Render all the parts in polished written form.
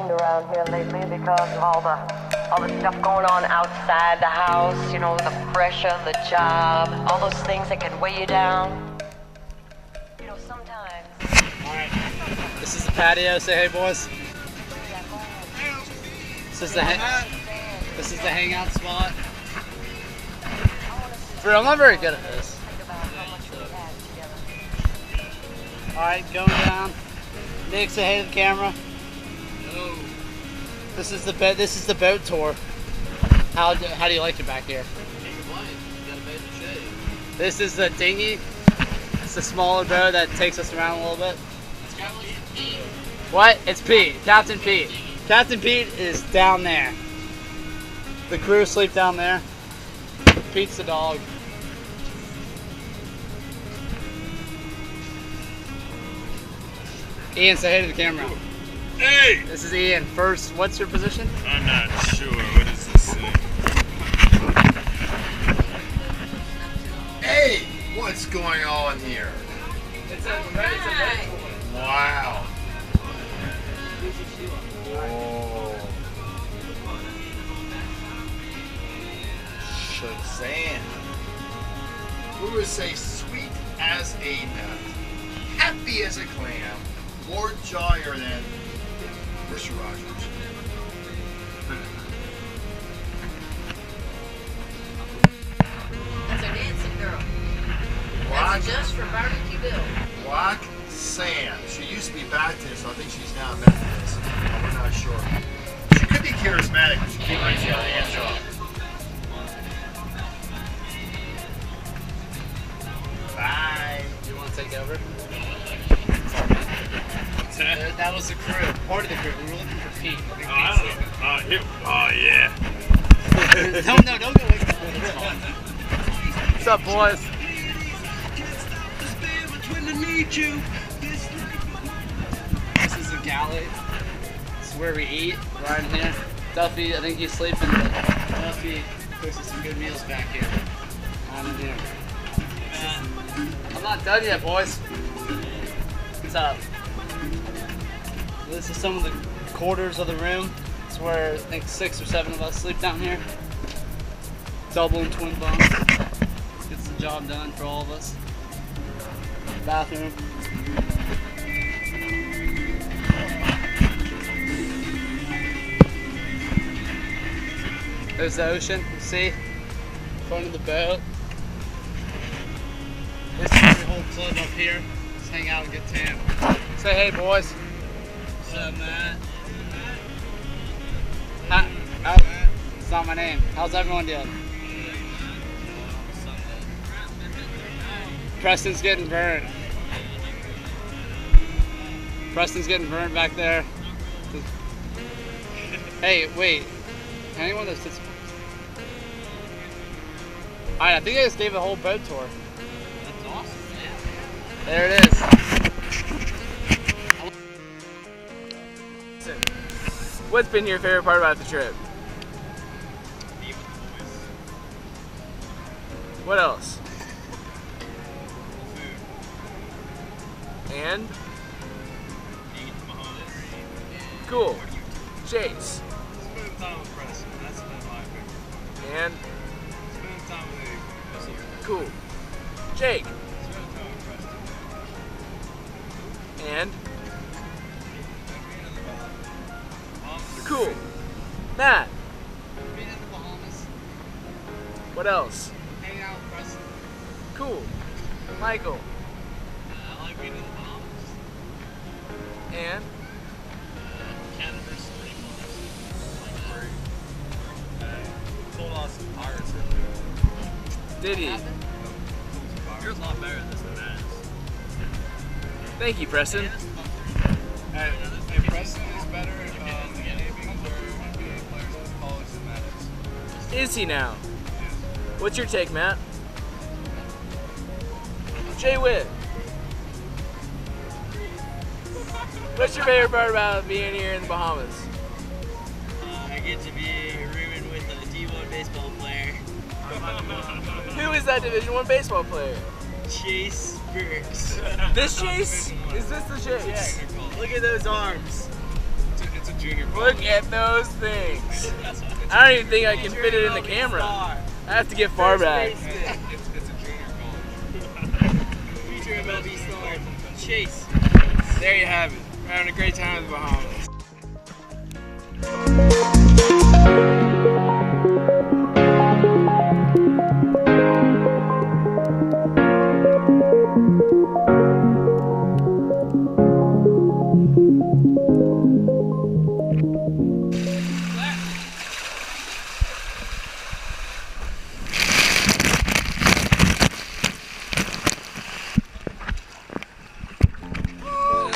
Around here lately because of all the stuff going on outside the house, you know, the pressure, the job, all those things that can weigh you down. You know, sometimes. Alright, this is the patio. Say hey, boys. This is the hangout spot. I'm not very good at this. Alright, going down. Nick, say hey to the camera. This is the boat tour. How do you like it back here? This is the dinghy. It's a smaller boat that takes us around a little bit. What? It's Pete. Captain Pete. Captain Pete is down there. The crew sleep down there. Pete's the dog. Ian, say hey to the camera. Hey! This is Ian. First, what's your position? I'm not sure. What does this say? Hey! What's going on here? It's a bed. Wow. Whoa. Shazam. Who would say sweet as a nut, happy as a clam, more jollier than Mr. Rogers. That's a dancing girl. Black, That's just for Barbecue Bill. Black Sam. She used to be Baptist, so I think she's now Methodist. We're not sure. She could be charismatic, but she keeps raising her hands up. Bye. Do you want to take over? That was the crew. Part of the crew. We were looking for Pete. Oh yeah. No, don't go away. What's up, boys? This is the galley. This is where we eat. Right in here. Duffy, I think he's sleeping, but Duffy cooks us some good meals back here. I'm in here. I'm not done yet, boys. What's up? This is some of the quarters of the room. It's where I think 6 or 7 of us sleep down here. Double and twin bunks. Gets the job done for all of us. Bathroom. There's the ocean, you see? Front of the boat. This is the whole club up here. Just hang out and get tan. Say hey, boys. What's up, Matt? It's not my name. How's everyone doing? Preston's getting burned. Preston's getting burned back there. Hey, wait. Anyone that sits... Alright, I think I just gave a whole boat tour. That's awesome, man. There it is. What's been your favorite part about the trip? Be with the boys. What else? Food. And? Eat Bahamas. Cool. Chase. Spend time with Preston. That's been my favorite. And? Spend time with Abe. Cool. Jake. Spend time with Preston. And? Being in the Bahamas. Cool. Matt. Being in the Bahamas. What else? Hanging out with Preston. Cool. Michael. I like being in the Bahamas. City. You're a lot better at this than that. Thank you, Preston. And Preston is better at naming other NBA players in college than Matt is. Is he now? What's your take, Matt? Jay Witt. What's your favorite part about being here in the Bahamas? I get to be rooming with a D1 baseball player. Who is that Division I baseball player? Chase Burks. This Chase? Is this the Chase? Look at those arms. It's a junior college. Look at those things. I don't even think I can fit it in the camera. I have to get far back. It's a junior college. Future MLB star, Chase. There you have it. We're having a great time in the Bahamas.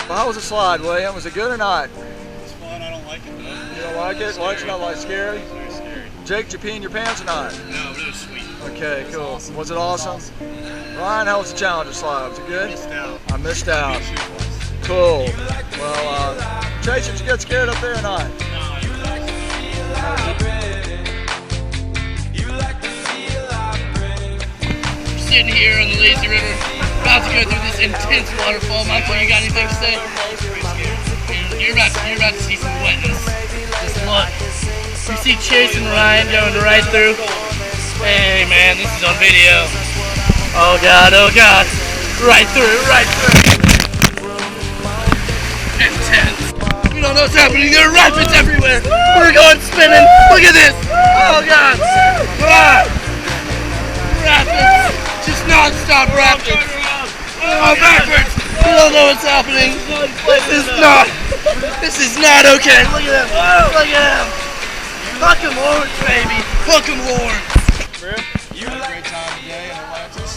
Well, how was the slide, William? Was it good or not? It's fun. I don't like it though. You don't like it? Why? It's not like scary? It's very scary. Jake, did you pee in your pants or not? No, but it was sweet. Okay, It was cool. awesome. Was it awesome? Ryan, how was the Challenger slide? Was it good? Missed out. I missed out. Shoot twice. Cool. Well, Chase, did you get scared up there or not? Sitting here on the lazy river, about to go through this intense waterfall. Michael, you got anything to say? You're about to see some wetness. Just look. You see Chase and Ryan going right through. Hey man, this is on video. Oh god, oh god. Right through, right through. Intense. We don't know what's happening. There are rapids everywhere. We're going spinning. Look at this. Oh god. Ah. Rapids. Just non-stop rapids. Oh, backwards. We don't know what's happening. This is not okay. Look at him. Look at him. Hook 'em horns, baby. Hook 'em horns. You had a great time today in Atlantis.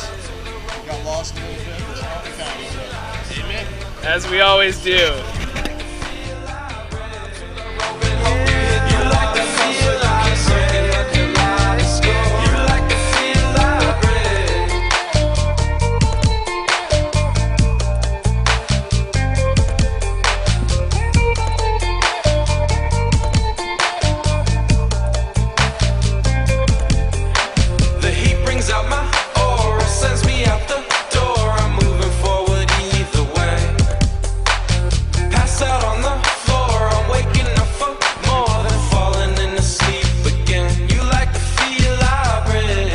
Got lost a little bit, but finally found each other. Amen. As we always do. The heat brings out my aura, sends me out the door. I'm moving forward either way. Pass out on the floor, I'm waking up for more than falling into sleep again. You like the feel I breathe.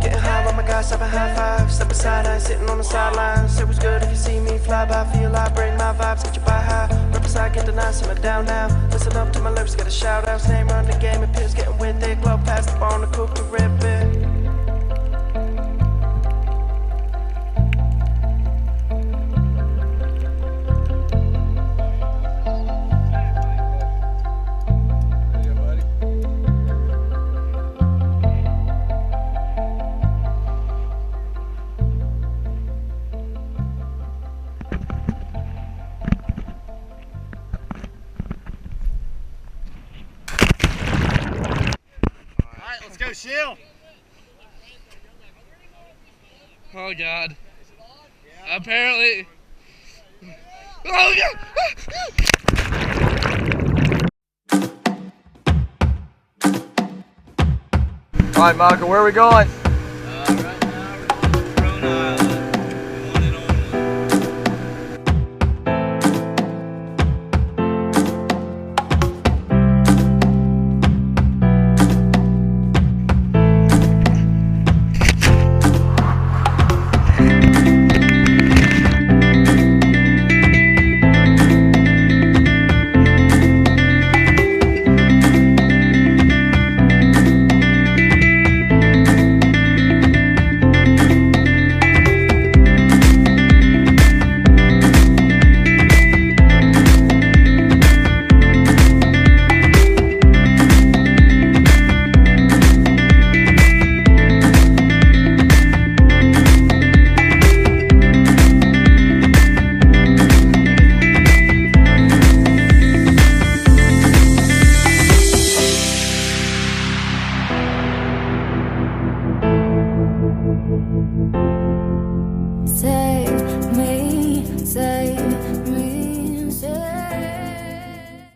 Getting high with my guys, having high five. Step aside, I ain't sitting on the sidelines. It was good if you see me fly by. Feel I bring my vibes, get you by high. Rep aside, get the nice, simmer down now. Listen up to my lips, get a shout out. Name run the game, it appears getting with it. Glow past the bone to cook the rib it. Let's go, Shield. Oh god. Apparently. Oh god. All right, Michael, where are we going?